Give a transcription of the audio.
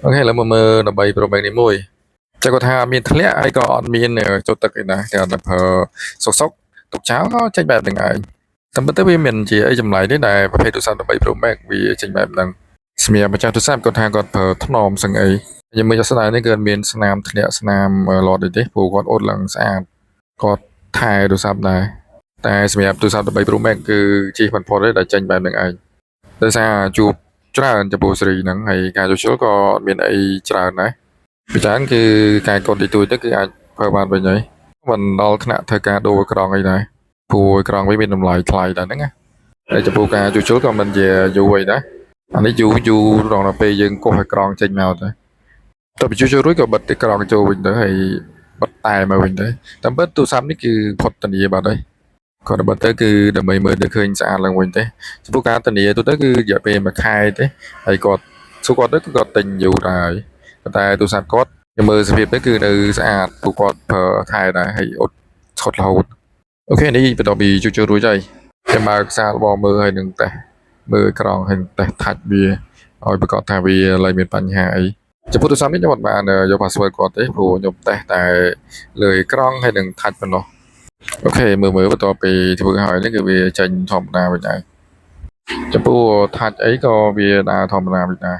អូខេឥឡូវមកមើលដើម្បីប្របែកនេះមួយចាគាត់ថាមានធ្លាក់ហើយក៏អត់មានចូលទឹកឯណាគេអត់ទៅប្រើសុកទុកចោលក៏ចេញបែបហ្នឹងឯងតែប៉ុន្តែវាមានជាអីចម្លែកទេដែលប្រភេទទូរស័ព្ទ13 Pro Max វាចេញបែបហ្នឹងសម្រាប់ម្ចាស់ទូរស័ព្ទគាត់ថាគាត់ប្រើថ្នមសឹងអីខ្ញុំមើលស្ដាយនេះគាត់មានស្នាមធ្លាក់ស្នាមលាត់អីទេព្រោះគាត់អ៊ុតឡើងស្អាតគាត់ថែទូរស័ព្ទដែរតែសម្រាប់ទូរស័ព្ទ13 Pro Max គឺជិះមិនផុតទេដែលចេញបែបហ្នឹងឯងដោយសារជួបច្រើនចំពោះស៊េរីហ្នឹងហើយការជួសជុលក៏អត់មានអីច្រើនដែរពីច្រើនគឺការកត់ទីទួយទៅគឺអាចប្រើបានវិញហើយមិនដល់ថ្នាក់ធ្វើការដូរក្រងអីដែរព្រោះក្រងវិញមានតម្លៃថ្លៃដែរហ្នឹងណាហើយចំពោះការជួសជុលក៏មិនជាយូរអីដែរអានេះយូររងដល់ពេលយើងកោះឲ្យក្រងចេញមកទៅតើជួសជុលរួចក៏បិទទីក្រងចូលវិញទៅហើយបិទតែមកវិញទៅតែបិទទូរស័ព្ទនេះគឺផុតធានាបាត់ហើយគាត់បិទទៅគឺដើម្បីមើលទៅឃើញស្អាតឡើងវិញទេចំពោះការធានាទូទៅគឺរយៈពេលមួយខែទេហើយគាត់សួរគាត់ទៅគឺគាត់ទិញយូរដែរប៉ុន្តែទូរស័ព្ទគាត់ខ្ញុំមើលសភាពទៅគឺនៅស្អាតពួកគាត់ប្រើថែដែរហើយអត់ឆុតរហូតអូខេនេះបន្ទាប់ពីជួសជុលរួចហើយខ្ញុំបើកសាររបស់មើលហើយនឹងតេស្តមើលក្រងហើយតេស្តថាច់វាឲ្យប្រកាសថាវាឡើយមានបញ្ហាអីចំពោះទូរស័ព្ទនេះខ្ញុំអត់បានយក password គាត់ទេព្រោះខ្ញុំតេស្តតែលើអេក្រង់ហើយនឹងថាច់ប៉ុណ្ណោះអូខេមើលបន្ទាប់ពីធ្វើហើយនេះគឺវាចេញធម្មតាវិញហើយចំពោះថាច់អីក៏វាដើរធម្មតាវិញដែរ